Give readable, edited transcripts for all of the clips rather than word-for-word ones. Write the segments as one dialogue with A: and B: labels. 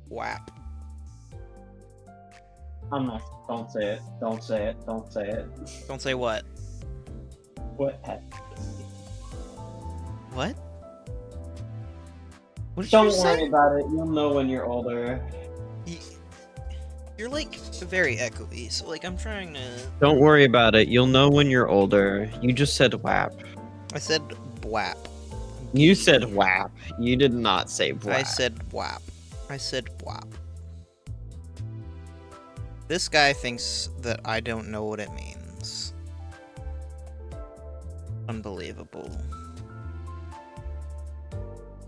A: WAP.
B: I'm not. Don't say it. Don't say it. Don't say it.
A: Don't say what?
B: What?
A: What? What did
B: Don't
A: you
B: worry
A: say?
B: about it. You'll know when you're older.
A: You're like very echoey, so like I'm trying to.
C: Don't worry about it. You'll know when you're older. You just said WAP.
A: I said BWAP.
C: You said WAP. You did not say WAP.
A: I said WAP. I said WAP. This guy thinks that I don't know what it means. Unbelievable.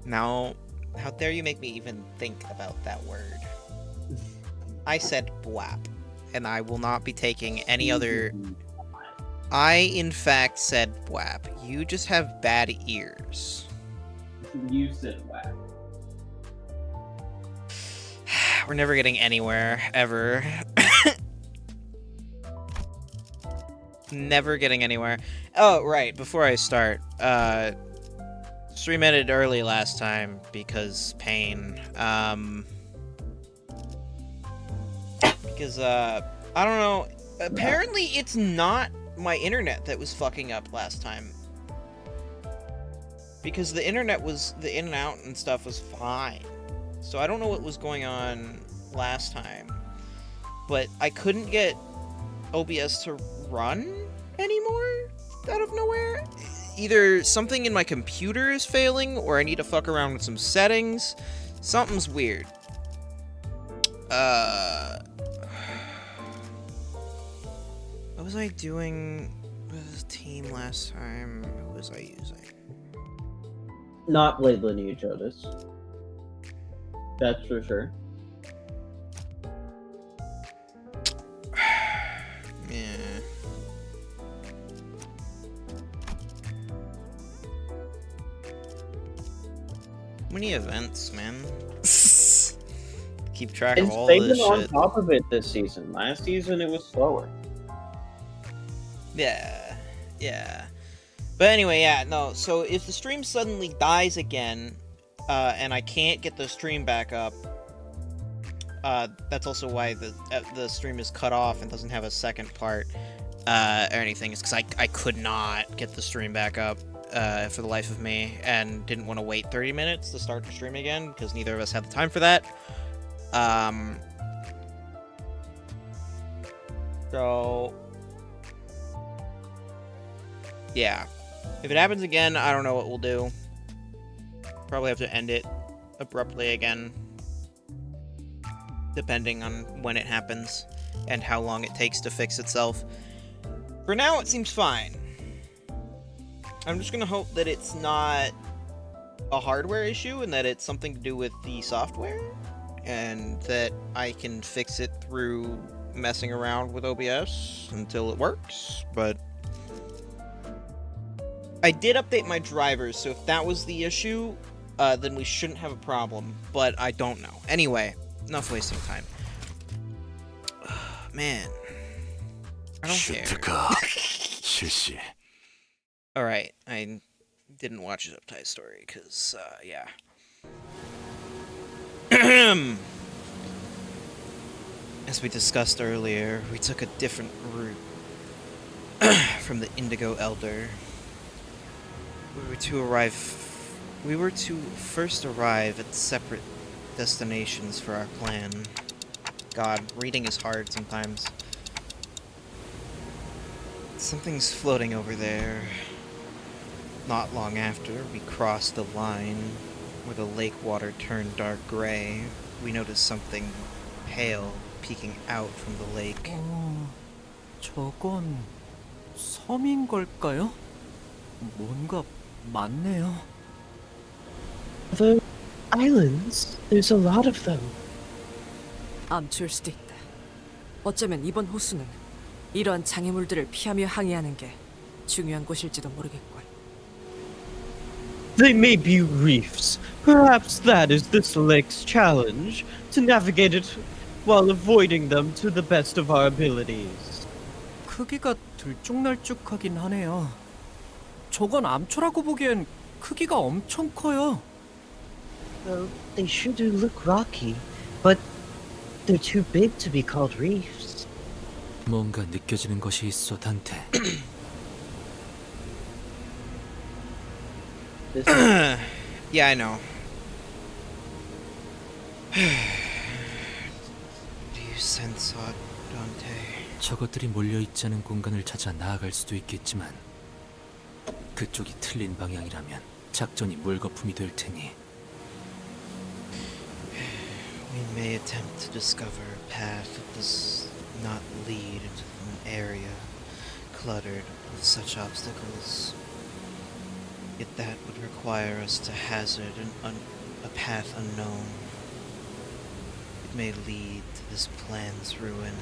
A: Now, how dare you make me even think about that word? I said BWAP, and I will not be taking any other... I, in fact, said BWAP. You just have bad ears.
B: You said WAP.
A: We're never getting anywhere, ever. Never getting anywhere. Oh, right, before I start, stream ended early last time because pain. Because, I don't know, apparently it's not my internet that was fucking up last time. Because the internet was, the in and out and stuff was fine. So I don't know what was going on last time. But I couldn't get OBS to run anymore out of nowhere. Either something in my computer is failing, or I need to fuck around with some settings. Something's weird. What was I doing with this team last time? Who was I using?
B: Not Blade Lineage Otis. That's for sure.
A: Yeah. Many events, man. Keep track of
B: It's
A: all
B: been
A: this
B: on
A: shit.
B: top of it this season. Last season it was slower.
A: Yeah, yeah. But anyway, yeah, no, so if the stream suddenly dies again, and I can't get the stream back up, that's also why the stream is cut off and doesn't have a second part, or anything. It's because I could not get the stream back up, for the life of me, and didn't want to wait 30 minutes to start the stream again, because neither of us had the time for that. So... yeah. If it happens again, I don't know what we'll do. Probably have to end it abruptly again. Depending on when it happens and how long it takes to fix itself. For now, it seems fine. I'm just gonna hope that it's not a hardware issue and that it's something to do with the software, and that I can fix it through messing around with OBS until it works, but I did update my drivers, so if that was the issue, then we shouldn't have a problem, but I don't know. Anyway, enough wasting time. Man. I don't care. Alright, I didn't watch his uptight story, because, yeah. As we discussed earlier, we took a different route from the Indigo Elder. We were to first arrive at separate destinations for our plan. God, reading is hard sometimes. Something's floating over there. Not long after we crossed the line, where the lake water turned dark gray, we noticed something pale peeking out from the lake.
D: 저건 섬인 걸까요? 뭔가 많네요.
C: The islands, there's a lot of them.
E: 암초일 수도 있다. 어쩌면 이번 호수는 이러한 장애물들을 피하며 항해하는 게 중요한 곳일지도 모르겠군.
C: They may be reefs. Perhaps that is this lake's challenge, to navigate it while avoiding them to the best of our abilities.
D: 크기가 들쭉날쭉하긴 하네요. 저건 암초라고 보기엔 크기가 엄청 커요.
C: Though they sure do look rocky. But they're too big to be called reefs.
D: 뭔가 느껴지는 것이 있어, 단테.
C: This
A: Yeah, I know. Do you sense aught, Dante?
D: 저것들이 몰려있지 않은 공간을 찾아 나아갈 수도 있겠지만 그쪽이 틀린 방향이라면 작전이 물거품이 될 테니
A: We may attempt to discover a path that does not lead into an area cluttered with such obstacles. Yet that would require us to hazard a path unknown. It may lead to this plan's ruin.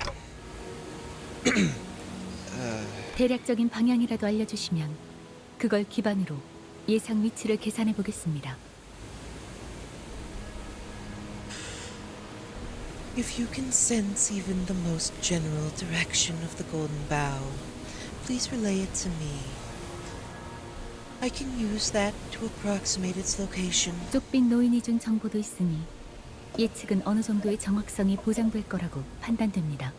F: 대략적인 방향이라도 알려주시면 그걸 기반으로 예상 위치를 계산해 보겠습니다.
A: If you can sense even the most general direction of the Golden Bough, please relay it to me. I can use that to approximate its location.
F: 쪽빛 노인이 준 정보도 있으니 예측은 어느 정도의 정확성이 보장될 거라고 판단됩니다.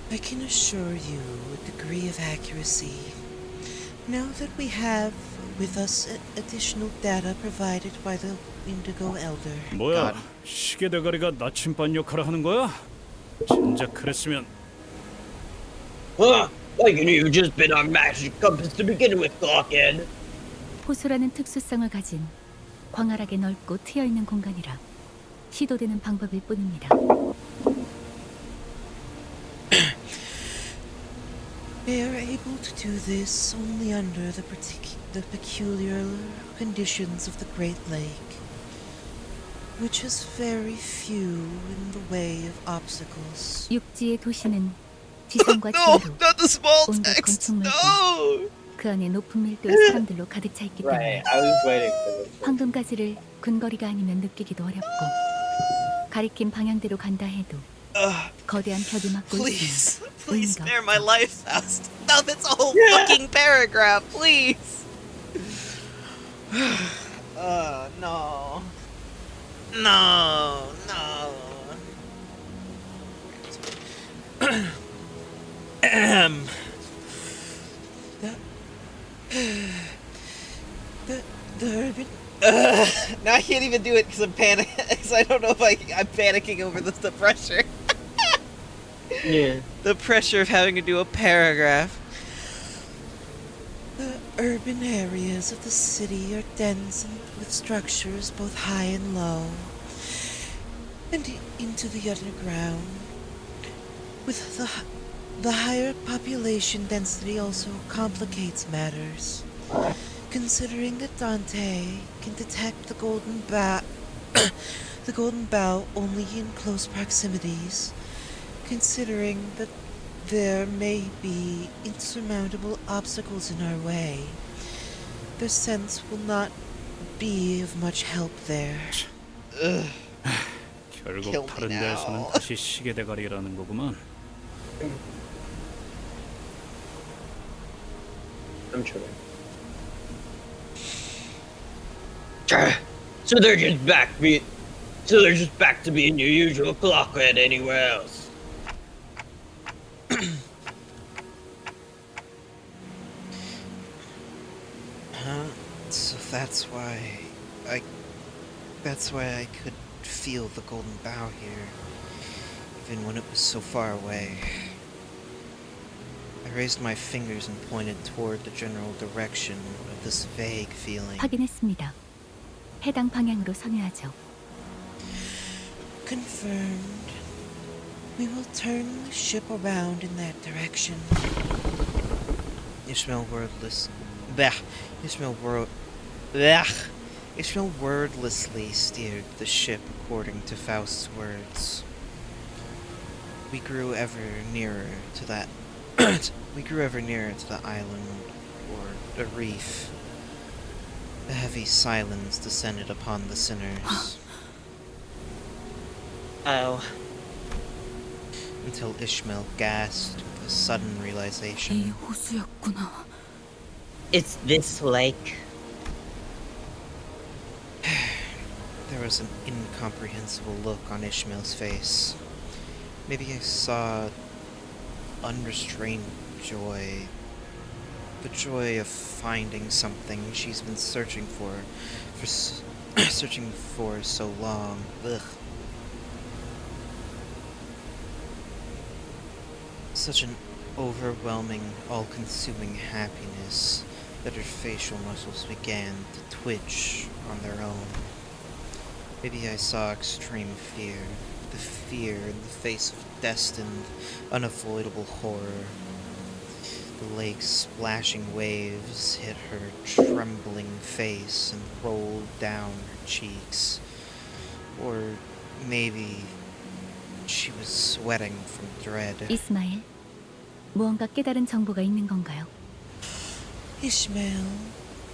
A: I can assure you a degree of accuracy. Now that we have with us additional data provided by the Indigo Elder.
G: 뭐야?
A: God.
G: 시계 대가리가 나침반 역할을 하는 거야? 진작 그랬으면
C: like you've just been on magic compass to begin with, Glockhead.
F: 호수라는 특수성을 가진 광활하게 넓고 트여 있는 공간이라 시도되는 방법일 뿐입니다.
A: They are able to do this only under the peculiar conditions of the Great Lake, which has very few in the way of obstacles.
F: 육지의 도시는 지상과
A: No,
F: 지하로
A: not the small
F: 온갖
A: text.
F: 건축물과
A: No.
F: 그 안에 높은 밀도의 사람들로 가득 차 있기 때문에
B: Right, I was waiting for this.
F: 황금가지를 근거리가 아니면 느끼기도 어렵고 가리킨 방향대로 간다 해도 거대한 벽이 막고 있으니
A: Please, please
F: 의미가
A: spare my
F: 없죠.
A: life, Faust. No, that's a whole fucking paragraph, please. No. No, no. The urban. Now I can't even do it because I'm panicking. Because I don't know if I'm panicking over the pressure.
C: Yeah.
A: The pressure of having to do a paragraph. The urban areas of the city are dense and with structures both high and low, and into the underground. With the higher population density also complicates matters. Considering that Dante can detect the golden bough only in close proximities, considering that there may be insurmountable obstacles in our way, the sense will not be of much help there. Ugh. Kill
G: 결국
A: me
G: 다른
A: now.
G: 데에서는 다시 시계 대가리라는 거구만.
C: I'm sure. So they're just back to being your usual Glockhead anywhere else.
A: So that's why I could feel the golden bough here, even when it was so far away. I raised my fingers and pointed toward the general direction of this vague feeling.
F: 확인했습니다. 해당 방향으로 선회하죠.
A: Confirmed. We will turn the ship around in that direction. Ishmael wordlessly steered the ship according to Faust's words. We grew ever nearer to that. We grew ever nearer to the island, or a reef. A heavy silence descended upon the sinners.
C: Oh.
A: Until Ishmael gasped with a sudden
F: 이
A: realization.
F: 호수였구나.
C: It's this lake.
A: There was an incomprehensible look on Ishmael's face. Maybe I saw unrestrained joy. The joy of finding something she's been searching for searching for so long. Ugh. Such an overwhelming, all-consuming happiness that her facial muscles began to twitch on their own. Maybe I saw extreme fear, the fear in the face of destined, unavoidable horror. The lake's splashing waves hit her trembling face and rolled down her cheeks. Or maybe she was sweating from dread.
F: 이스마엘, 무언가 깨달은 정보가 있는 건가요?
A: Ishmael,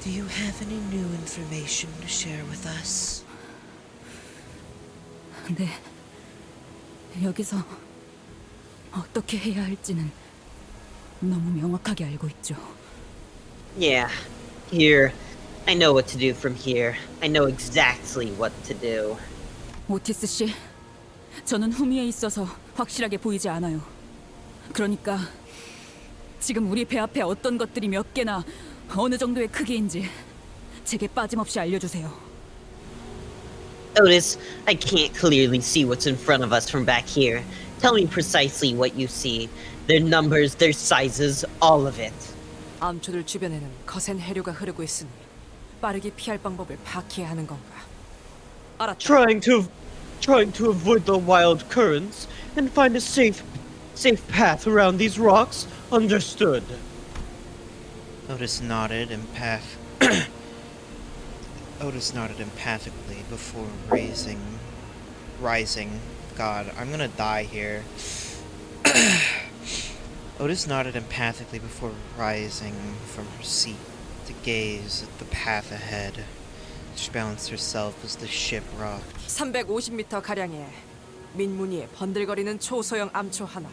A: do you have any new information to share with us?
H: 네. 여기서 어떻게 해야 할지는 너무 명확하게 알고 있죠.
C: Yeah, here. I know what to do from here. I know exactly what to do.
H: 오티스 씨, 저는 후미에 있어서 확실하게 보이지 않아요. 그러니까 지금 우리 배 앞에 어떤 것들이 몇 개나 어느 정도의 크기인지 제게 빠짐없이 알려주세요.
C: Otis, I can't clearly see what's in front of us from back here. Tell me precisely what you see. Their numbers, their sizes, all of it.
E: 암초들 주변에는 거센 해류가 흐르고 있으니 빠르게 피할 방법을 파악해야 하는 건가? 알았다.
C: Trying to avoid the wild currents and find a safe path around these rocks. Understood.
A: Otis nodded Otis nodded empathically before rising. God, I'm gonna die here. Otis nodded empathically before rising from her seat to gaze at the path ahead. She balanced herself as the ship rocked.
E: 350m 가량의 민무늬에 번들거리는 초소형 암초 하나.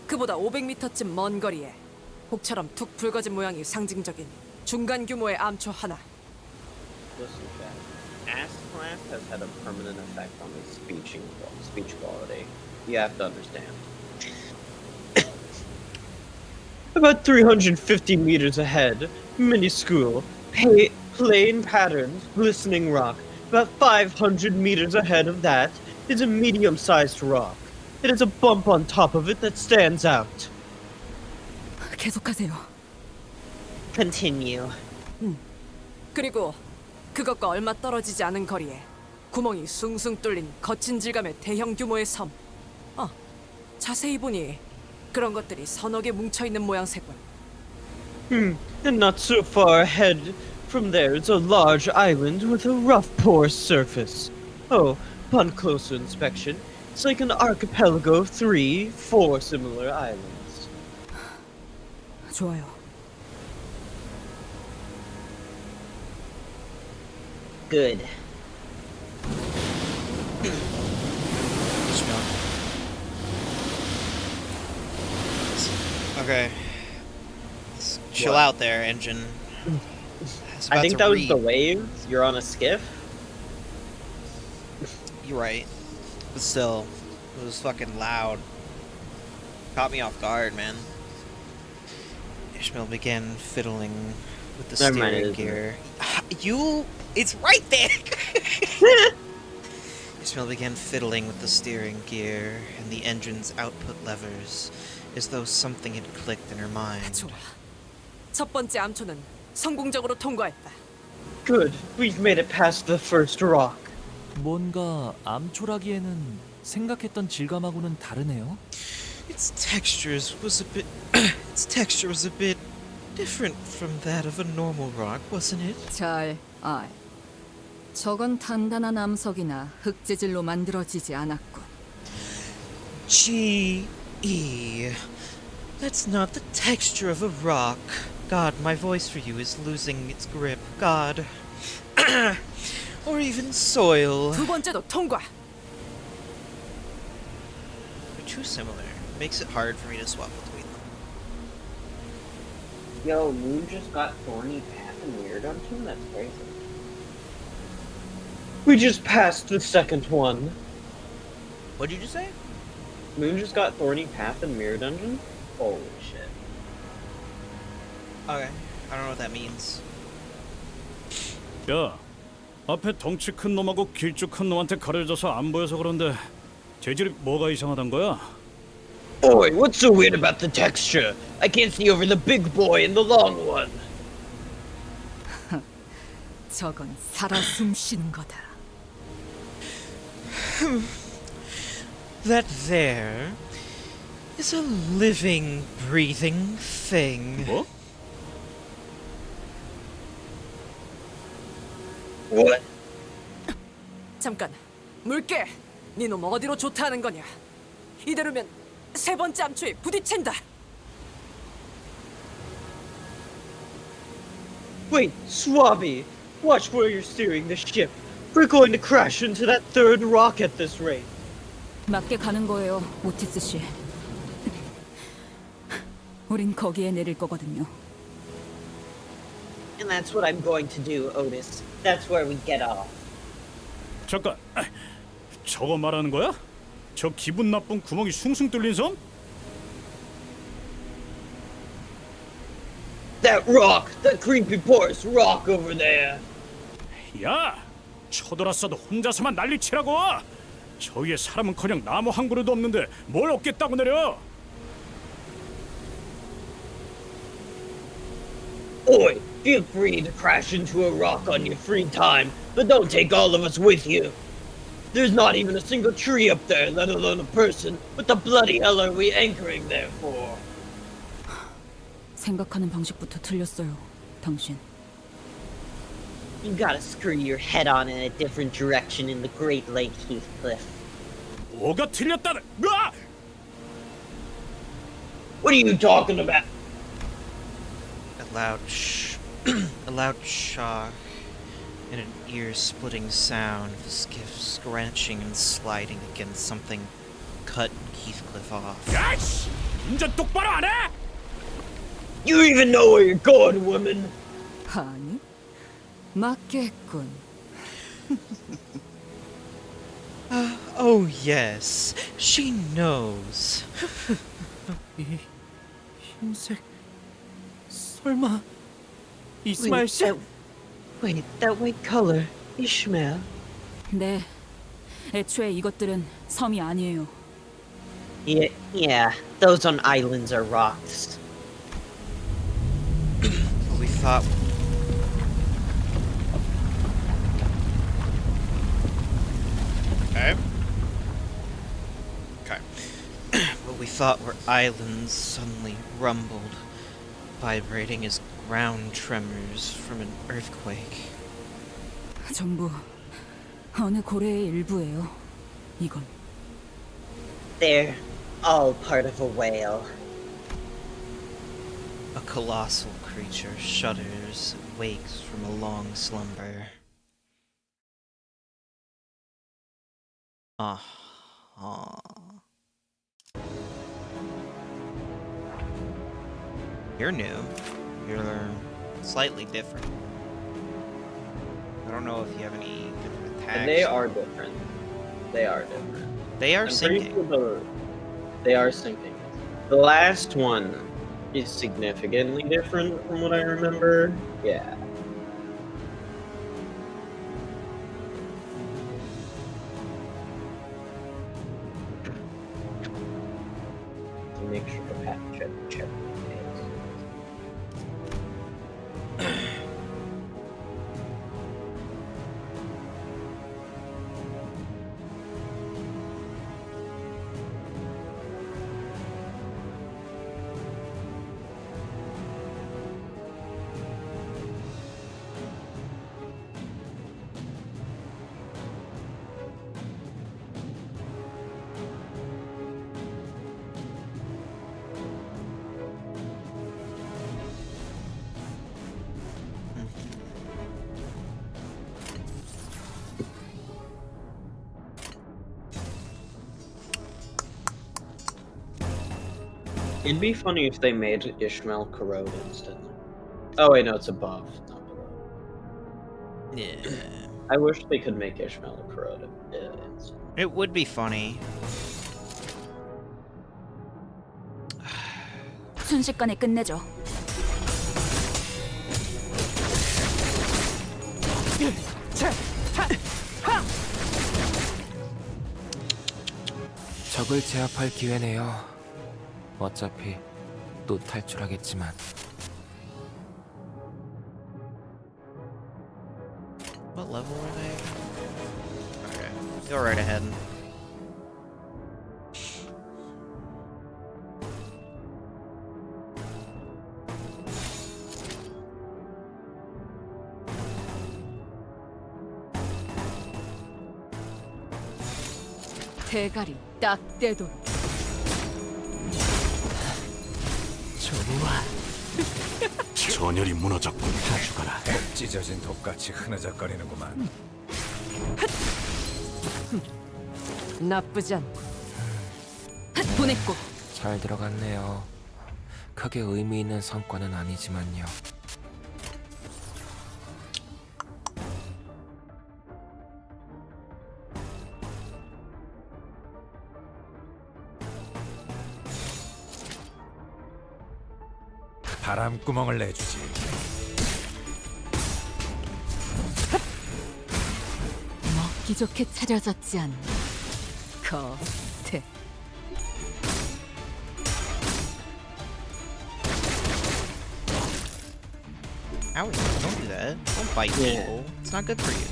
E: 그보다 500m쯤 먼 거리에 복처럼 툭 붉어진 모양이 상징적인 중간 규모의 암초 하나.
I: Listen, Jack. Acid class has had a permanent effect on his speech quality. You have to understand.
C: About 350 meters ahead, minuscule, plain patterned, glistening rock. About 500 meters ahead of that is a medium-sized rock. It has a bump on top of it that stands out.
H: 계속하세요.
C: Continue.
E: 그리고 그것과 얼마 떨어지지 않은 거리에 구멍이 숭숭 뚫린 거친 질감의 대형 규모의 섬. 자세히 보니 그런 것들이 서너 개 뭉쳐있는 모양새군.
C: And not so far ahead from there is a large island with a rough, porous surface. Oh, upon closer inspection, it's like an archipelago of 3, 4 similar islands.
H: 좋아요.
C: Good.
A: Okay. Let's chill out there, engine.
C: I think that was the waves. You're on a skiff.
A: You're right. But still, it was fucking loud. Caught me off guard, man. Ishmael began fiddling with the
C: Never mind,
A: steering
C: it isn't.
A: gear. It's right there! Ishmael began fiddling with the steering gear and the engine's output levers, as though something had clicked in her mind.
E: 좋아. 첫 번째 암초는 성공적으로 통과했다.
C: Good. We've made it past the first rock.
D: 뭔가 암초라기에는 생각했던 질감하고는 다르네요.
A: Its texture was a bit different from that of a normal rock, wasn't it?
H: 잘 알. 저건 단단한 암석이나 흙재질로 만들어지지 않았고.
A: G.E. That's not the texture of a rock. God, my voice for you is losing its grip. God. Or even soil.
E: 두 번째도 통과.
A: They're too similar. Makes it hard for me to swap between them.
I: Yo, Moon just got thorny path and weird onto him? That's crazy.
C: We just passed the second one.
A: What'd you just say?
C: Moon just got Thorny Path and Mirror Dungeon? Holy shit.
A: Okay. I don't know what that means.
G: 야, 앞에 덩치 큰 놈하고 길쭉한 놈한테 가려져서 안 보여서 그런데 재질이 뭐가 이상하단 거야?
C: Boy, what's so weird about the texture? I can't see over the big boy and the long one.
H: 저건 살아 숨쉬는 거다.
A: That there is a living, breathing thing.
G: 뭐?
C: What?
E: 잠깐, 물개. 니놈 어디로 좋다는 거냐? 이대로면 세 번째 암초에 부딪힌다.
C: Wait, Swabby! Watch where you're steering the ship. We're going to crash into that third rock at this rate.
H: 맞게 가는 거예요, 오티스 씨. 우린 거기에 내릴 거거든요.
C: And that's what I'm going to do, Otis. That's where we get off.
G: 잠깐, 저거 말하는 거야? 저 기분 나쁜 구멍이 숭숭 뚫린 섬?
C: That rock! That creepy porous rock over there!
G: 야, 쳐들었어도 혼자서만 난리치라고! 저 위에 사람은커녕 나무 한 그루도 없는데 뭘 어깨 따고 내려?
C: Oi, feel free to crash into a rock on your free time, but don't take all of us with you. There's not even a single tree up there, let alone a person. What the bloody hell are we anchoring there for?
H: 생각하는 방식부터 틀렸어요, 당신.
C: You gotta screw your head on in a different direction in the Great Lake, Heathcliff.
G: 뭐가 틀렸다는? 으아!
C: What are you talking about?
A: A loud shock and an ear-splitting sound, the skiff scratching and sliding against something cut Heathcliff off.
G: 야이씨! 운전 똑바로 안 해?
C: You even know where you're going, woman?
H: 아니, 맞겠군.
A: Oh yes, she knows.
D: 흰색 설마 이스마일 씨?
C: Wait, that white color, Ishmael.
H: 네, 애초에 이것들은 섬이 아니에요.
C: Yeah, those on islands are rocks.
A: We thought. Okay. What we thought were islands suddenly rumbled, vibrating as ground tremors from an earthquake.
H: 전부 어느 고래의 일부예요. 이건.
C: They're all part of a whale.
A: A colossal creature shudders, wakes from a long slumber. You're new. You're slightly different. I don't know if you have any different attacks.
B: And they are different. They are different.
A: They are
B: I'm pretty
A: sinking.
B: sure they are sinking.
C: The last one is significantly different from what I remember.
B: Yeah. Make sure to check. It'd be funny if they made Ishmael corrode instantly. Oh wait, no, it's above, not below.
A: Yeah.
B: I wish they could make Ishmael a corroded.
A: It would be funny.
H: 순식간에 끝내죠.
J: 적을 제압할 기회네요. 어차피 또 탈출하겠지만.
A: What level were they? Okay, go right ahead.
H: 대가리 딱 떼도록.
J: 좋아.
G: 전열이 무너졌군.
J: 다 죽어라.
K: 찢어진 독같이 흐느적거리는구만.
E: 나쁘지 않고.
H: 보냈고.
J: 잘 들어갔네요. 크게 의미 있는 성과는 아니지만요.
K: 바람구멍을 내주지.
H: 먹기 좋게 차려졌지 않나. 거태.
A: Owie, don't do that. Don't bite
B: Yeah.
A: people. It's not good for you.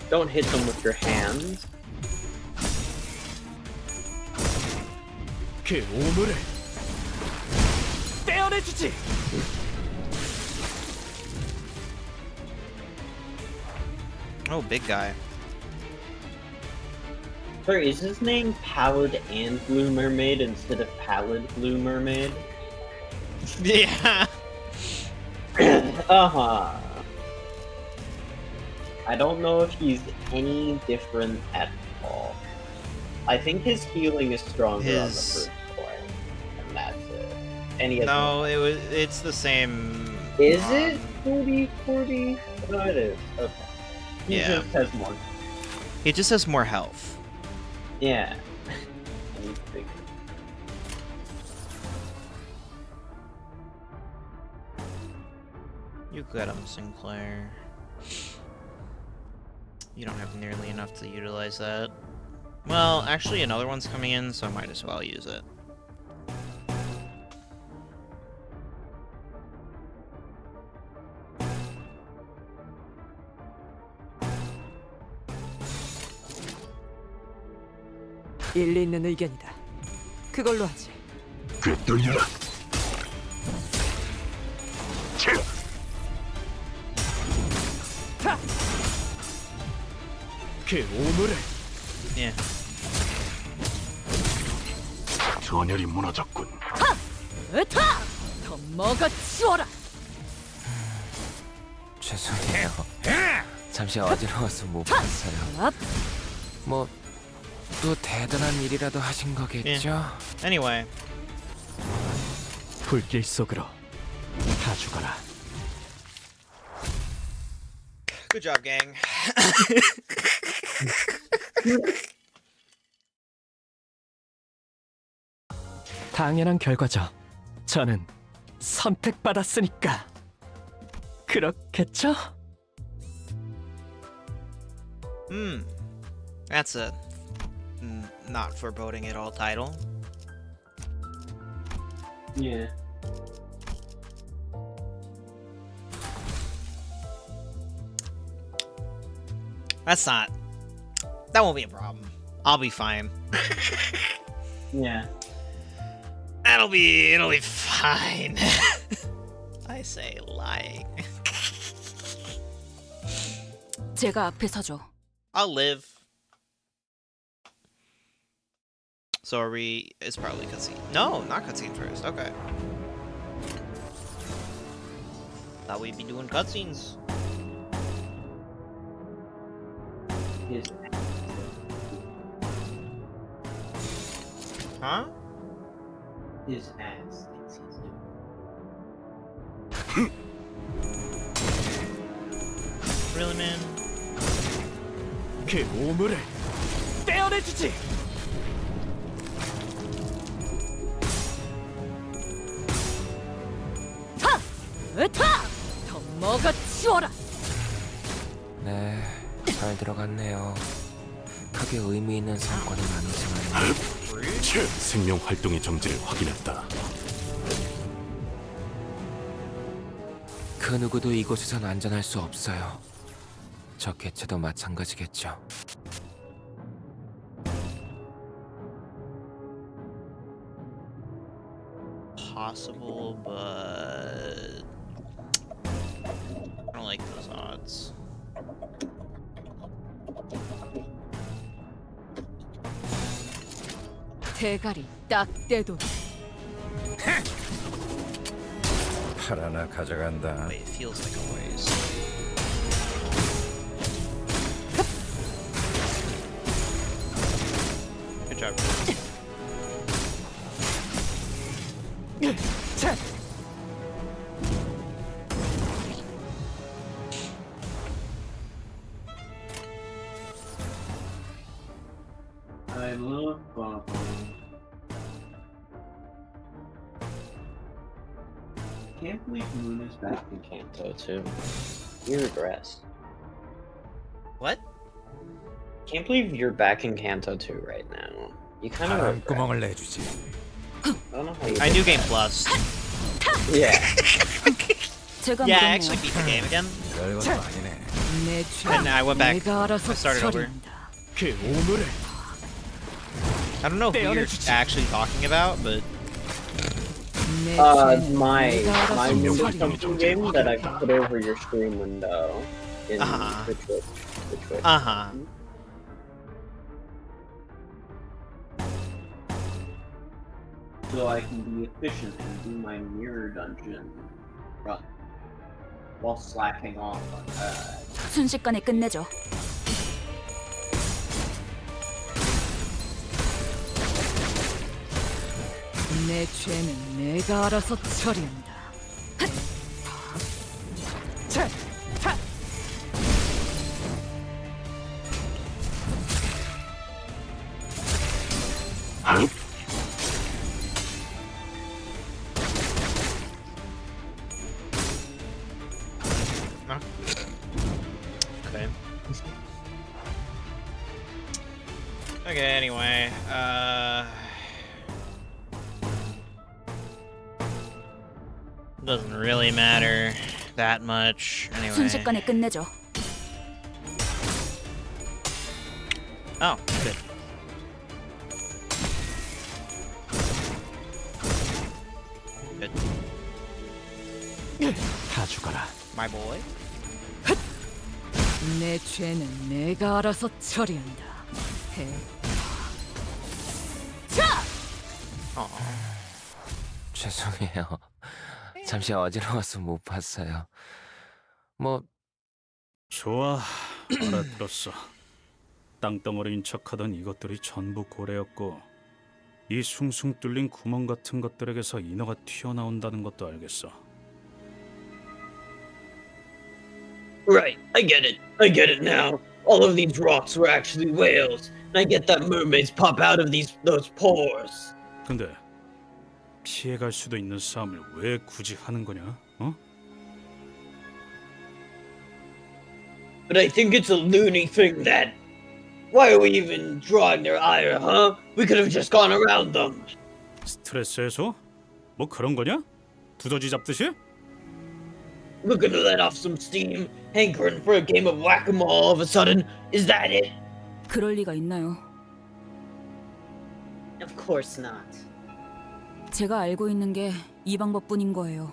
B: Don't hit them with your hands.
G: 그 오물을 떼어내주지.
A: Oh, big guy.
B: Sorry, is his name Pallid and Blue Mermaid instead of Pallid Blue Mermaid?
A: Yeah.
B: Uh-huh. I don't know if he's any different at all. I think his healing is stronger on the
A: His-
B: first one, and that's it. And he has
A: No, it's the same.
B: Is it 40? No, it is. Okay. He
A: Yeah.
B: just has more.
A: He just has more health.
B: Yeah. And he's bigger.
A: You got him, Sinclair. You don't have nearly enough to utilize that. Well, actually another one's coming in, so I might as well use it.
E: 일리 있는 의견이다. 그걸로 하지.
G: 꿰뚫려라. 그 오물을
A: Yeah.
G: 전열이 무너졌군.
H: 으타! 더 먹어 치워라.
J: 죄송해요. 잠시 어지러워서 못 봤어요. 뭐 또 대단한 일이라도 하신 거겠죠?
A: Anyway.
D: 불길 속으로 다 죽어라.
A: Good job, gang.
D: 당연한 결과죠. 저는 선택받았으니까. 그렇겠죠?
A: That's a not foreboding at all title.
B: Yeah.
A: That won't be a problem. I'll be fine.
B: Yeah.
A: It'll be fine. I say lying.
H: 제가 앞에 서죠.
A: I'll live. So are we? It's probably cutscene. No, not cutscene first. Okay. Thought we'd be doing cutscenes.
B: His
A: Huh?
B: his ass thinks he's doing.
A: Really, man?
G: 그 오물을 떼어내주지.
H: 타! 으타! 더 먹어치워라!
J: 네, 잘 들어갔네요. 크게 의미 있는 성과는 아니지만
G: 생명 활동의 정지를 확인했다.
J: 그 누구도 이곳에선 안전할 수 없어요. 저 개체도 마찬가지겠죠.
A: Possible, but I don't like those odds.
H: 대가리 딱 떼도
K: 팔 하나 가져간다.
A: Wait, it feels like a waste. Good job.
B: I love Bob. Can't believe Moon is back in Kanto too. You regress.
A: What?
B: Can't believe you're back in Kanto 2 right now. You kind of
K: 바람
B: regret.
K: 구멍을 내주지.
B: I don't know how you.
A: I knew Game Plus.
B: Yeah.
H: 제가
A: Yeah, I
H: 물었네요.
A: actually beat the game again.
K: 별것도 아니네.
H: 내
A: And I went back.
H: 내가 알아서
A: I started over.
H: 처리한다.
G: 그 오물을
A: I don't know who you're actually talking about, but
H: 내 죄는
B: My
H: 내가
B: my
H: 알아서
B: Limbus
H: 처리한다.
B: Company game that I put over your stream window in
A: Uh-huh.
B: the Twitch. The Twitch.
A: uh-huh.
B: So I can be efficient and do my mirror dungeon run while slacking off on that.
H: 순식간에 끝내죠. 내 죄는 내가 알아서 처리한다. 차! 차!
A: Okay. Okay, anyway, doesn't really matter that much. Anyway.
H: 순식간에 끝내죠.
A: Oh, good. Good.
G: 다 죽어라.
A: My boy.
H: 내 죄는 내가 알아서 처리한다. 해. 자!
J: 죄송해요. 잠시 어지러워서 못 봤어요. 뭐
G: 좋아, 알아들었어. 땅덩어리인 척하던 이것들이 전부 고래였고 이 숭숭 뚫린 구멍 같은 것들에게서 인어가 튀어나온다는 것도 알겠어.
C: Right, I get it. I get it now. All of these rocks were actually whales, and I get that mermaids pop out of those pores.
G: 근데 피해갈 수도 있는 싸움을 왜 굳이 하는 거냐? 어?
C: But I think it's a loony thing that. Why are we even drawing their ire, huh? We could have just gone around them.
G: 스트레스 해소? 뭐 그런 거냐? 두더지 잡듯이?
C: Looking to let off some steam, hankering for a game of whack-a-mole all of a sudden. Is that it?
H: 그럴 리가 있나요?
B: Of course not.
H: 제가 알고 있는 게 이 방법뿐인 거예요.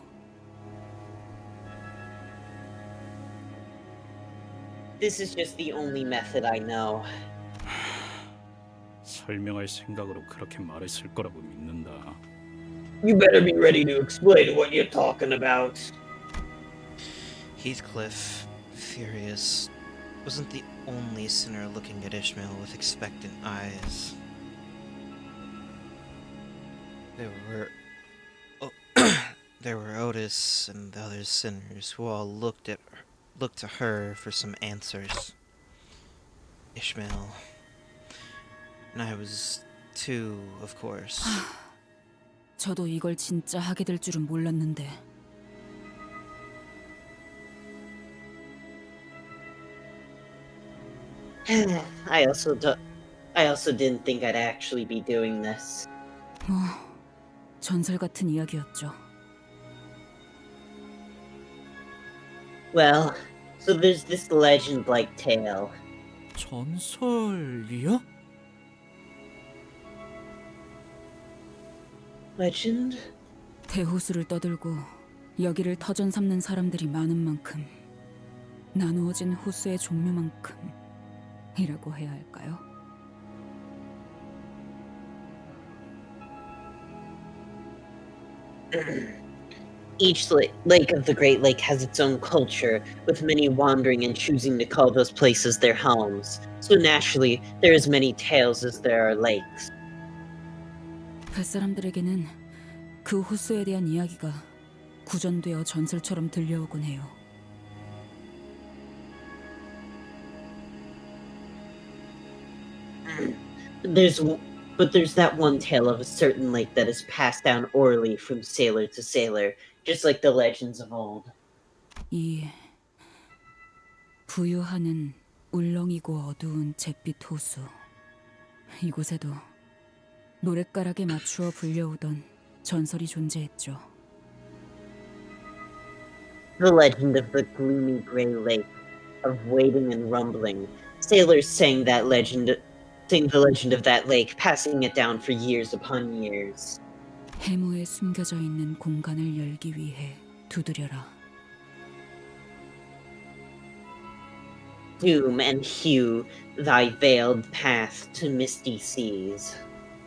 B: This is just the only method I know.
G: 설명할 생각으로 그렇게 말했을 거라고 믿는다.
C: You better be ready to explain what you're talking about.
A: Heathcliff, furious, wasn't the only sinner looking at Ishmael with expectant eyes. There were Otis and the other sinners who all looked to her for some answers. Ishmael. And I was 2, of course.
H: 저도 이걸 진짜 하게 될 줄은 몰랐는데.
L: I also didn't think I'd actually be doing this.
H: 전설 같은 이야기였죠.
L: Well, so there's this legend-like tale.
D: 전설이요?
L: Legend?
H: 대호수를 떠들고 여기를 터전 삼는 사람들이 많은 만큼 나누어진 호수의 종류만큼이라고 해야 할까요?
L: Each lake of the Great Lake has its own culture, with many wandering and choosing to call those places their homes. So naturally, there are as many tales as there are lakes.
H: 뱃사람들에게는 그 호수에 대한 이야기가 구전되어 전설처럼 들려오곤 해요.
L: But there's that one tale of a certain lake that is passed down orally from sailor to sailor, just like the legends of old.
H: 이 부유하는 울렁이고 어두운 잿빛 호수. 이곳에도 노랫가락에 맞추어 불려오던 전설이 존재했죠.
L: The legend of the gloomy gray lake, of waiting and rumbling. Sailors sang the legend of that lake, passing it down for years upon years.
H: 해무에 숨겨져 있는 공간을 열기 위해 두드려라.
L: Doom and hew thy veiled path to misty seas.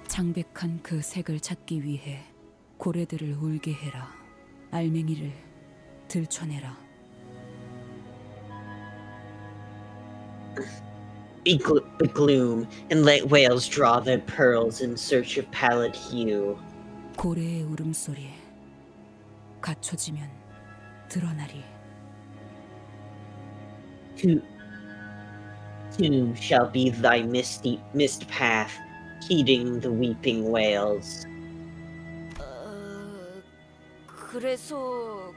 H: 창백한 그 색을 찾기 위해 고래들을 울게 해라. 알맹이를 들춰내라.
L: Be the gloom, and let whales draw their pearls in search of pallid hue.
H: 고래의 울음소리 갖춰지면 드러나리.
L: Two shall be thy mist path, heeding the weeping whales.
E: 그래서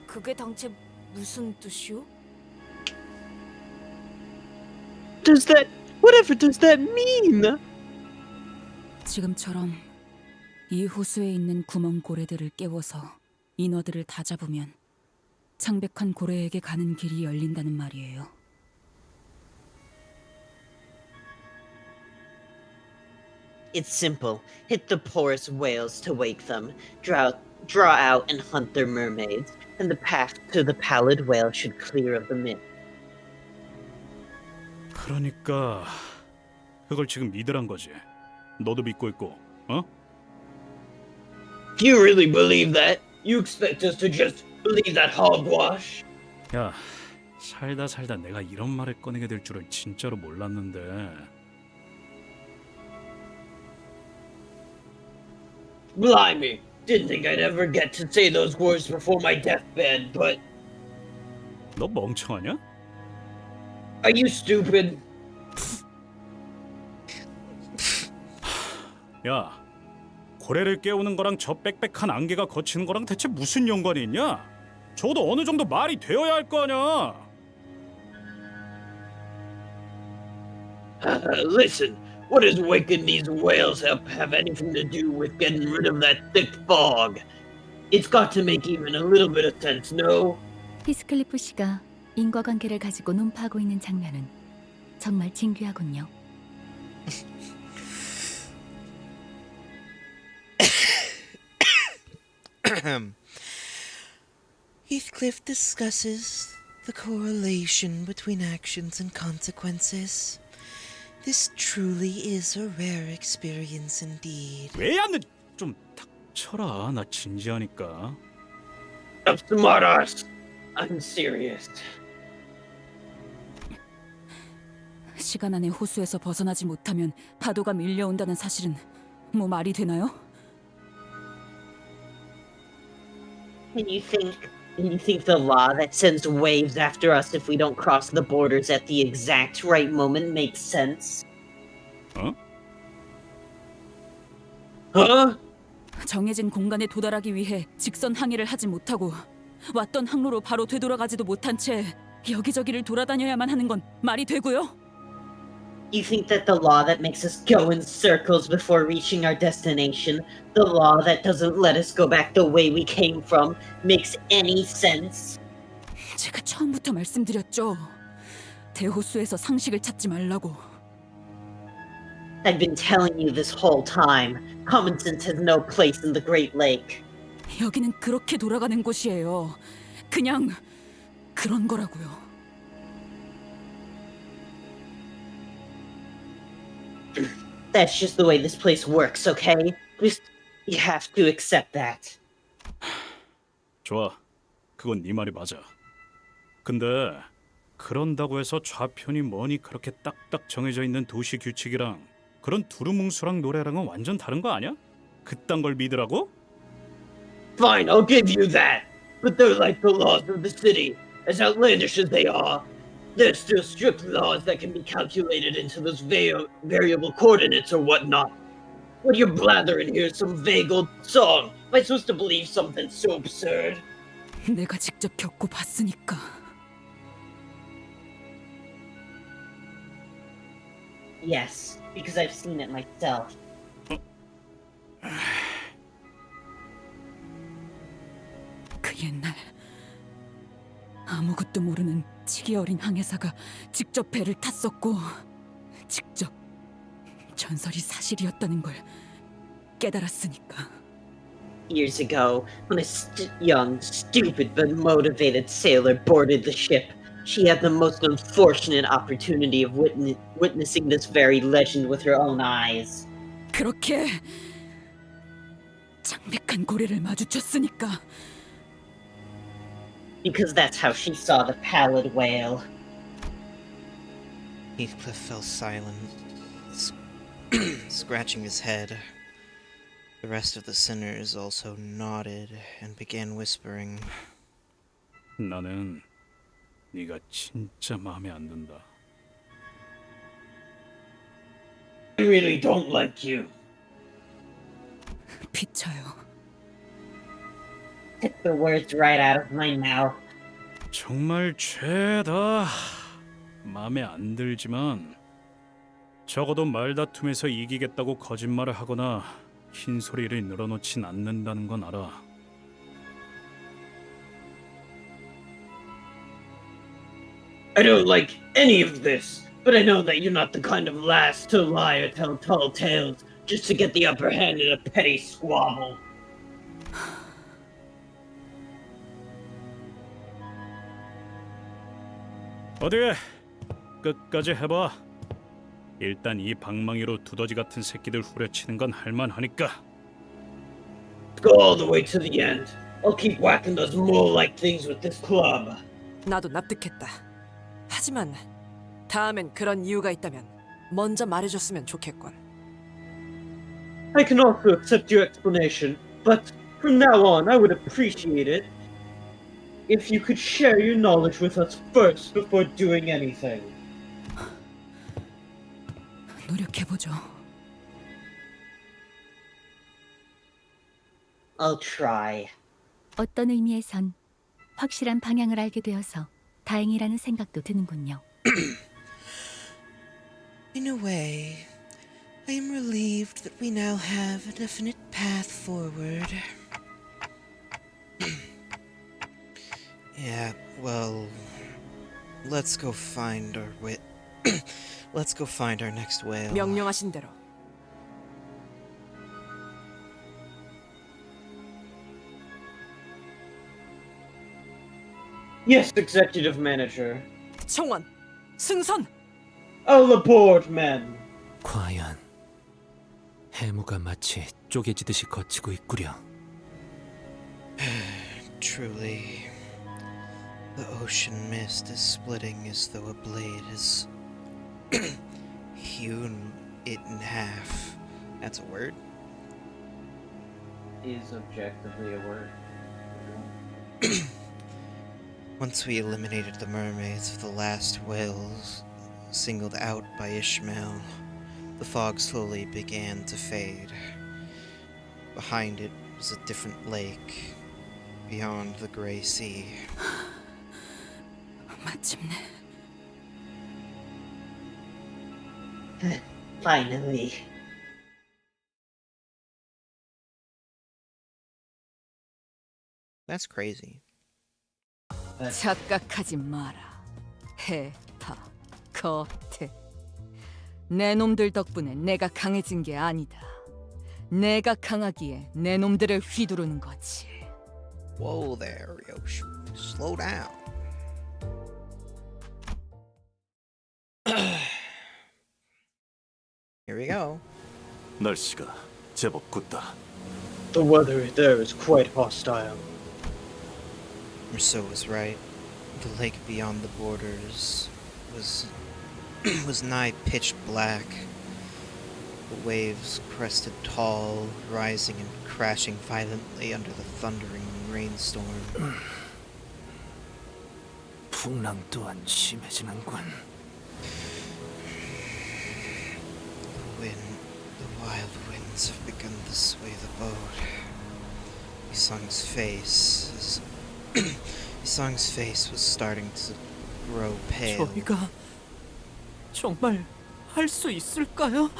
E: 그게 당최 무슨 뜻이오?
C: Whatever does that mean?
H: 지금처럼 이 호수에 있는 구멍 고래들을 깨워서 인어들을 다 잡으면 창백한 고래에게 가는 길이 열린다는 말이에요.
L: It's simple. Hit the poorest whales to wake them, draw out and hunt their mermaids, and the path to the pallid whale should clear of the mist.
G: 그러니까 그걸 지금 믿으란 거지. 너도 믿고 있고, 어?
C: Do you really believe that? You expect us to just believe that hogwash?
G: 야, 살다 내가 이런 말을 꺼내게 될 줄은 진짜로 몰랐는데.
C: Blimey, didn't think I'd ever get to say those words before my deathbed, but
G: 너 멍청하냐?
C: are you stupid?
G: 야, 고래를 깨우는 거랑 저 빽빽한 안개가 거치는 거랑 대체 무슨 연관이 있냐? 적어도 어느 정도 말이 되어야 할 거 아니야.
C: Listen, what does waking these whales up have anything to do with getting rid of that thick fog? It's got to make even a little bit of sense, no?
F: 히스클리프 씨가 인과관계를 가지고 논파하고 있는 장면은 정말 진귀하군요.
A: Heathcliff discusses the correlation between actions and consequences. This truly is a rare experience indeed.
G: 왜 안 돼? 좀 닥쳐라. 나 진지하니까.
C: Smartass! I'm serious.
H: 시간 안에 호수에서 벗어나지 못하면 파도가 밀려온다는 사실은 뭐 말이 되나요?
L: Can you think And you think the law that sends waves after us if we don't cross the borders at the exact right moment makes sense?
G: 어?
L: Huh?
H: 정해진 공간에 도달하기 위해 직선 항해를 하지 못하고 왔던 항로로 바로 되돌아가지도 못한 채 여기저기를 돌아다녀야만 하는 건 말이 되고요?
L: You think that the law that makes us go in circles before reaching our destination, the law that doesn't let us go back the way we came from, makes any sense?
H: 제가 처음부터 말씀드렸죠. 대호수에서 상식을 찾지 말라고.
L: I've been telling you this whole time. Common sense has no place in the Great Lake.
H: 여기는 그렇게 돌아가는 곳이에요. 그냥 그런 거라고요.
L: That's just the way this place works, okay? Just, you have to accept that.
G: 좋아. 그건 네 말이 맞아. 근데 그런다고 해서 좌편이 뭐니 그렇게 딱딱 정해져 있는 도시 규칙이랑 그런 두루뭉술한 노래랑은 완전 다른 거 아니야? 그딴 걸 믿으라고?
C: Fine, I'll give you that. But they're like the laws of the city. As outlandish as they are, they're still strict laws that can be calculated into those variable coordinates or whatnot. What you're blathering here is some vague old song. Am I supposed to believe something so absurd?
H: 내가 직접 겪고 봤으니까.
L: Yes, because I've seen it myself.
H: 그 옛날 아무것도 모르는 치기 어린 항해사가 직접 배를 탔었고 직접 전설이 사실이었다는 걸 깨달았으니까.
L: Years ago, when a young, stupid but motivated sailor boarded the ship, she had the most unfortunate opportunity of witnessing this very legend with her own eyes.
H: 그렇게 창백한 고래를 마주쳤으니까.
L: Because that's how she saw the pallid whale.
A: Heathcliff fell silent, scratching his head. The rest of the sinners also nodded and began whispering.
G: 나는 네가 진짜 마음에 안 든다.
C: I really don't like you.
H: 비쳐요.
L: Took the words right out of my mouth.
G: 정말 죄다. 마음에 안 들지만 적어도 말다툼에서 이기겠다고 거짓말을 하거나 흰소리를 늘어놓진 않는다는 건 알아.
C: I don't like any of this, but I know that you're not the kind of lass to lie or tell tall tales just to get the upper hand in a petty squabble.
G: 어디 끝까지 해봐. 일단 이 방망이로 두더지 같은 새끼들 후려치는 건 할만하니까.
C: Go all the way to the end. I'll keep whacking those mole-like things with this club.
E: 나도 납득했다. 하지만 다음엔 그런 이유가 있다면 먼저 말해줬으면 좋겠군.
C: I can also accept your explanation, but from now on, I would appreciate it if you could share your knowledge with us first before doing anything.
H: 노력해보죠.
L: I'll try.
F: 어떤 의미에선 확실한 방향을 알게 되어서 다행이라는 생각도 드는군요.
A: In a way, I am relieved that we now have a definite path forward. Yeah, well, let's go find our let's go find our next whale.
E: 명령하신 대로.
C: Yes, Executive Manager.
E: 청원, 승선.
C: All aboard, men.
D: 과연 해무가 마치 쪼개지듯이 걷히고 있구려.
A: Truly, the ocean mist is splitting as though a blade has hewn it in half. That's a word?
B: Is objectively a word.
A: Once we eliminated the mermaids of the last whales singled out by Ishmael, the fog slowly began to fade. Behind it was a different lake, beyond the gray sea.
H: 마침내.
L: Finally.
A: That's crazy.
H: 착각하지 마라. 해타, 거태. 내 놈들 덕분에 내가 강해진 게 아니다. 내가 강하기에 내 놈들을 휘두르는 거지.
A: Whoa there, Yoshi. Slow down. Here we go.
M: 날씨가 제법 굽다.
C: The weather there is quite hostile.
A: Rousseau was right. The lake beyond the borders was was nigh pitch black. The waves crested tall, rising and crashing violently under the thundering rainstorm.
D: 풍랑 또한 심해지는군.
A: The wild winds have begun to sway the boat. Isang's face was starting to grow pale.
D: 저희가 정말 할 수 있을까요?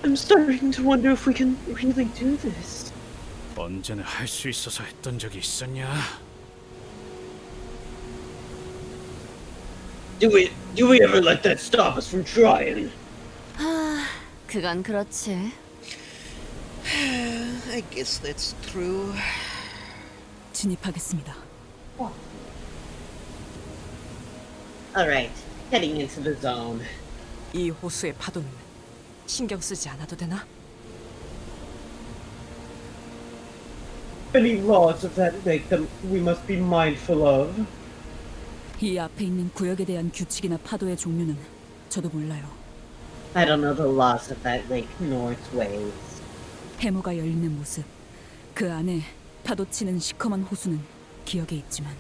C: I'm starting to wonder if we can really do this.
G: 언제나 할 수 있어서 했던 적이 있었냐?
C: Do we ever let that stop us from trying?
H: 그건 그렇지.
A: I guess that's true.
H: 진입하겠습니다.
L: Alright, heading into the zone.
E: 이 호수의 파도는 신경 쓰지 않아도 되나?
C: Any laws of that lake that we must be mindful of?
H: 이 앞에 있는 구역에 대한 규칙이나 파도의 종류는 저도 몰라요.
L: I don't know the laws of that lake nor its ways.
H: 해무가 열리는 모습, 그 안에 파도치는 시커먼 호수는 기억에 있지만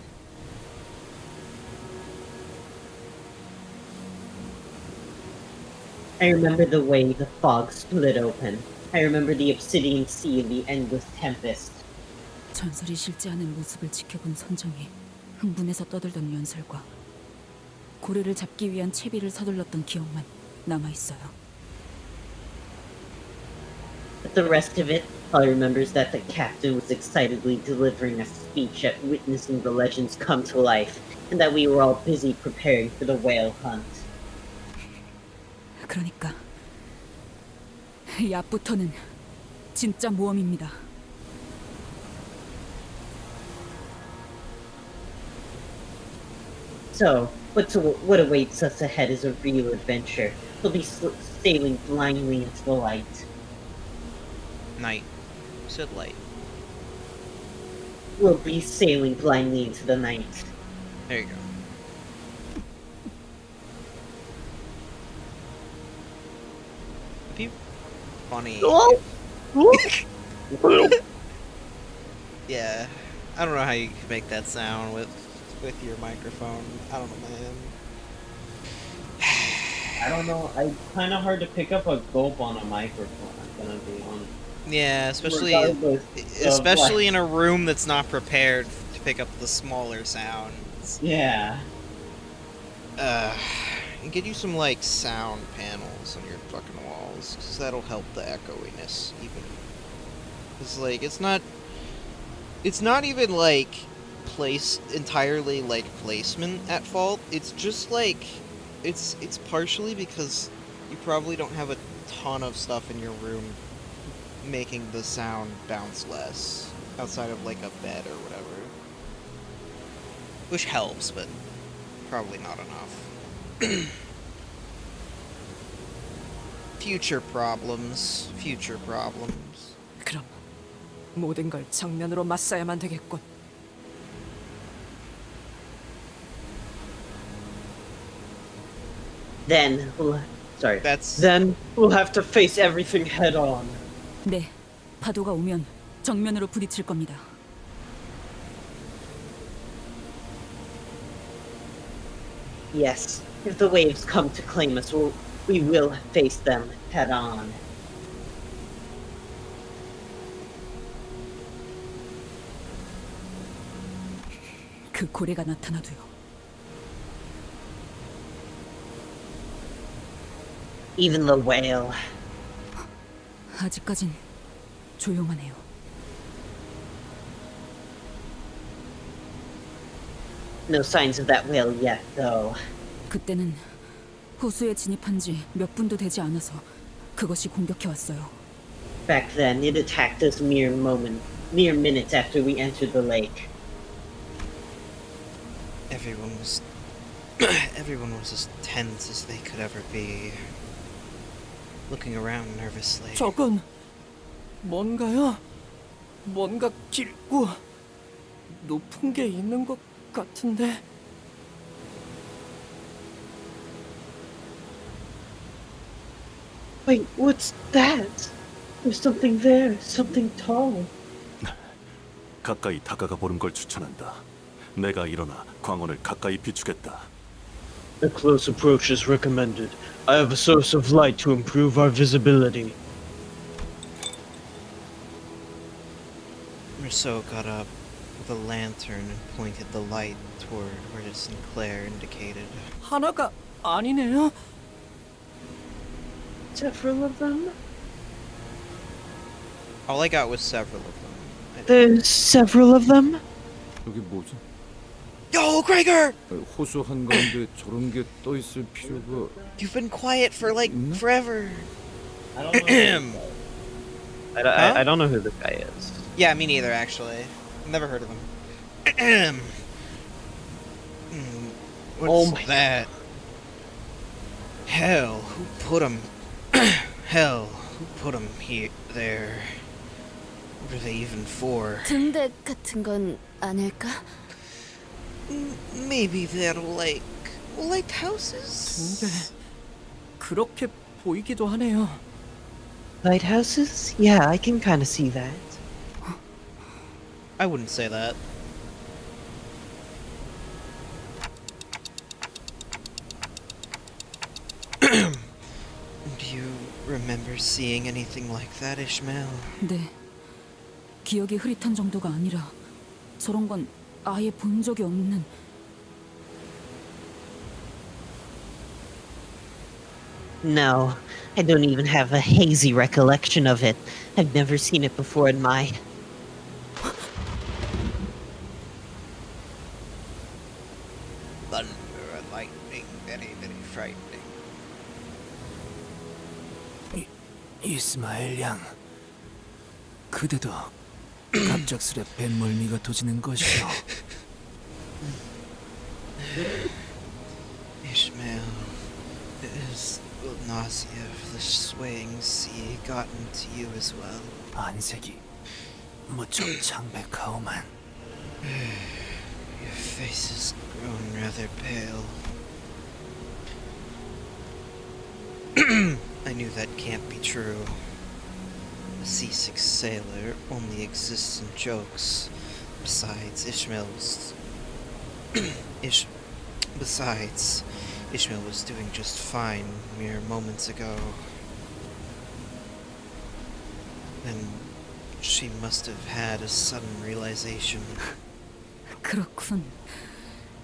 L: I remember the way the fog split open. I remember the obsidian sea and the endless tempest.
H: 전설이 실제하는 모습을 지켜본 선정이 흥분해서 떠들던 연설과 고래를 잡기 위한 채비를 서둘렀던 기억만 남아있어요.
L: But the rest of it, all I remember is that the captain was excitedly delivering a speech at witnessing the legends come to life, and that we were all busy preparing for the whale hunt.
H: 그러니까 이 앞부터는 진짜 모험입니다.
L: So, what awaits us ahead is a real adventure. We'll be sailing blindly into the light.
A: Night. You said light.
L: We'll be sailing blindly into the night.
A: There you go. It'd be funny.
C: Oh!
A: Yeah. I don't know how you can make that sound with your microphone. I don't know, man.
B: I don't know. It's kind of hard to pick up a gulp on a microphone. I'm gonna be honest.
A: Yeah, especially
B: Regardless of,
A: in a room that's not prepared to pick up the smaller sounds.
B: Yeah.
A: And get you some like sound panels on your fucking walls, because that'll help the echoiness even. It's like it's not even like entirely like placement at fault. It's just like it's partially because you probably don't have a ton of stuff in your room making the sound bounce less outside of like a bed or whatever, which helps, but probably not enough. Future problems.
E: 그럼 모든 걸 정면으로 맞서야만 되겠군.
L: Then
C: we'll have to face everything head on.
H: 네, 파도가 오면 정면으로 부딪힐 겁니다.
L: Yes, if the waves come to claim us, we will face them head on.
H: 그 고래가 나타나도요.
L: Even the whale.
H: 아직까진 조용하네요.
L: No signs of that whale yet, though.
H: 그때는 호수에 진입한 지 몇 분도 되지 않아서 그것이 공격해 왔어요.
L: Back then, it attacked us mere minutes after we entered the lake.
A: Everyone was as tense as they could ever be, looking around nervously.
N: 저건 뭔가요? 뭔가 길고 높은 게 있는 것 같은데.
L: Wait, what's that? There's something there, something tall.
M: 가까이 다가가 보는 걸 추천한다. 내가 일어나 광원을 가까이 비추겠다.
C: A close approach is recommended. I have a source of light to improve our visibility.
A: Rousseau got up with a lantern and pointed the light toward where Sinclair indicated.
N: 하나가 아니네요.
L: Several of them?
A: All I got was several of them.
C: There's several of them?
O: 여기 뭐지?
A: Yo, Gregor!
O: 호수 한가운데 저런 게 떠 있을 필요가.
A: You've been quiet for like forever.
B: I don't know.
C: I don't know who this guy is.
A: Yeah, me neither, actually. Never heard of him. What's that? Hell, who put him? Hell, who put him here, there? What are they even for?
F: 등대 같은 건 아닐까?
A: Maybe they're like lighthouses?
N: 근데 그렇게 보이기도 하네요.
L: Lighthouses? Yeah, I can kind of see that.
A: I wouldn't say that. Do you remember seeing anything like that, Ishmael?
H: 네. 기억이 흐릿한 정도가 아니라 저런 건 아예 본 적이 없는.
L: No, I don't even have a hazy recollection of it. I've never seen it before in my...
A: Thunder and lightning, very, very frightening.
D: 이스마엘 양, 그대도 갑작스레 뱃멀미가 도지는 것이오.
A: Ishmael, is nausea of the swaying sea gotten to you as well?
D: 안색이 무척 창백하오만.
A: Your face has grown rather pale. I knew that can't be true. A seasick sailor only exists in jokes. Besides, Ishmael was doing just fine mere moments ago. And she must have had a sudden realization.
H: 그렇군.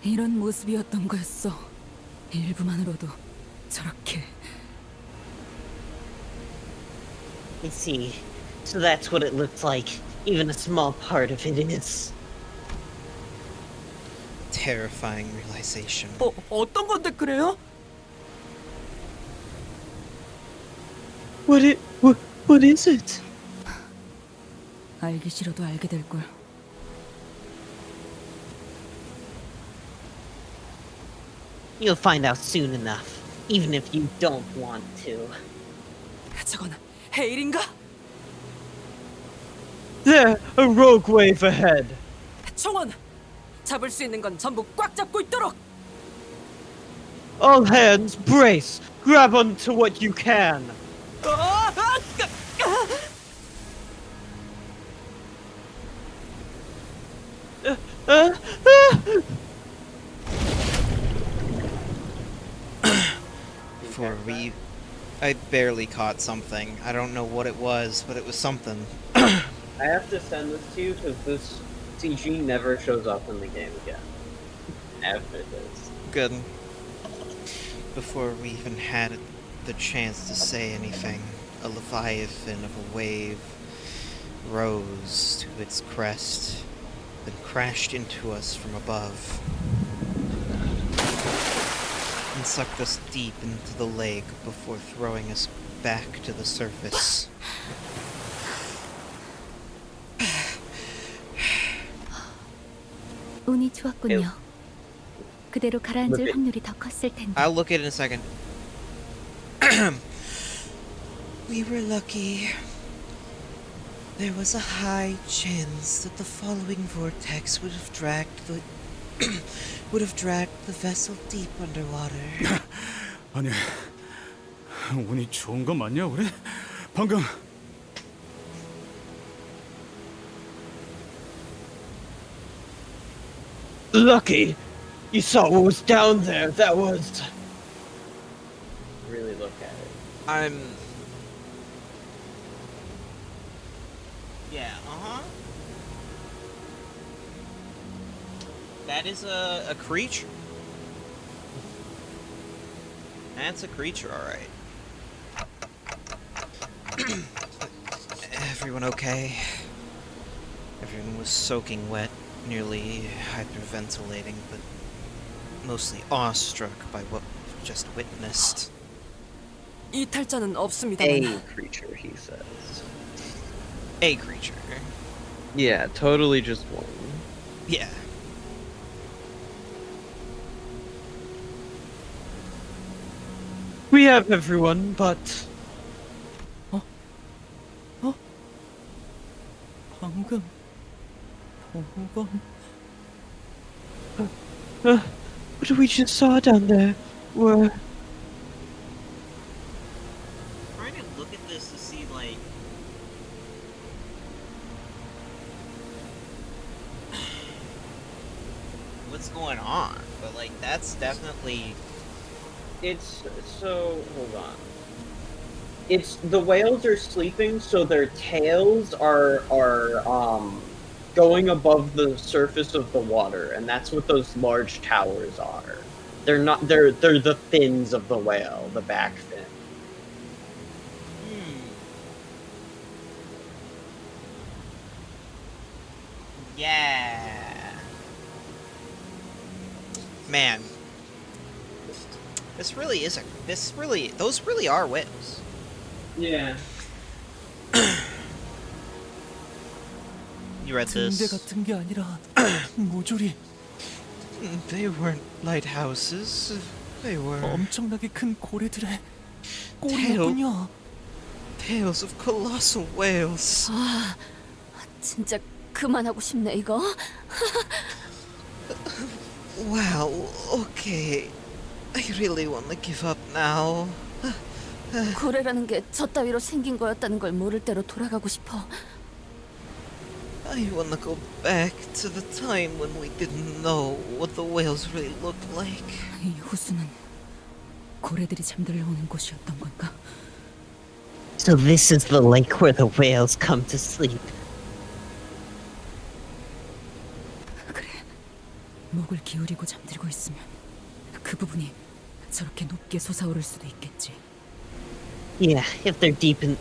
H: 이런 모습이었던 거였어. 일부만으로도 저렇게.
L: I see. So that's what it looks like. Even a small part of it is.
A: Terrifying realization.
N: 어떤 건데 그래요?
C: What is it?
H: 알기 싫어도 알게 될 걸.
L: You'll find out soon enough, even if you don't want to.
E: 저건 헤일인가?
C: There, a rogue wave ahead.
E: 총원! 잡을 수 있는 건 전부 꽉 잡고 있도록!
C: All hands, brace! Grab onto what you can!
A: Before we... I barely caught something. I don't know what it was, but it was something.
B: I have to send this to you because this CG never shows up in the game again. After this.
A: Good. Before we even had the chance to say anything, a leviathan of a wave rose to its crest, then crashed into us from above, and sucked us deep into the lake before throwing us back to the surface.
F: 운이 좋았군요. 그대로 가라앉을 확률이 더 컸을 텐데.
A: I'll look at it in a second. We were lucky. There was a high chance that the following vortex would have dragged the vessel deep underwater.
G: 아니, 운이 좋은 거 맞냐 우리? 방금
C: Lucky! You saw what was down there. That was...
B: Really look at it.
A: Yeah, That is a creature. That's a creature, alright. Everyone okay? Everyone was soaking wet, nearly hyperventilating, but mostly awestruck by what we've just witnessed.
E: 이탈자는
B: A
E: 없습니다만
B: creature, he says.
A: A creature.
C: Yeah, totally just one.
A: Yeah.
C: We have everyone, but...
N: 방금 본 건...
C: What we just saw down there were...
A: Trying to look at this to see, like... what's going on, but, like, that's definitely...
B: It's so hold on. It's the whales are sleeping, so their tails are going above the surface of the water, and that's what those large towers are. They're not. They're the fins of the whale, the back fin.
A: Yeah. Man. This really is those really are whales.
B: Yeah.
A: You read
N: 등대
A: this?
N: 같은 게 아니라 모조리
A: They weren't lighthouses. They were
N: 엄청나게 큰 고래들의 꼬리였군요.
A: tails of colossal whales.
P: 아, 진짜 그만하고 싶네 이거.
A: Wow, okay. I really want to give up now.
P: 고래라는 게 저 따위로 생긴 거였다는 걸 모를 때로 돌아가고 싶어.
A: I want to go back to the time when we didn't know what the whales really looked like.
H: 이 호수는 고래들이 잠들러 오는 곳이었던 건가?
L: So this is the lake where the whales come to sleep.
H: 그래, 목을 기울이고 잠들고 있으면 그 부분이 저렇게 높게 솟아오를 수도 있겠지.
L: Yeah, if they're deep in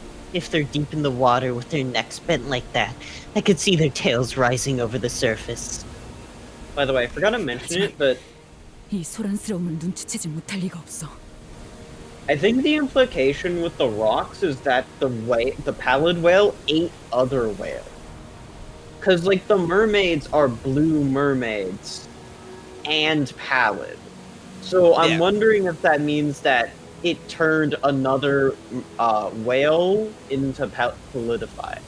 L: the water with their necks bent like that, I could see their tails rising over the surface.
B: By the way, I forgot to mention it, but
H: 이 소란스러움을 눈치채지 못할 리가 없어.
B: I think the implication with the rocks is that the pallid whale ate other whales. Cause like the mermaids are blue mermaids and pallid. So I'm wondering if that means that it turned another whale into palidified.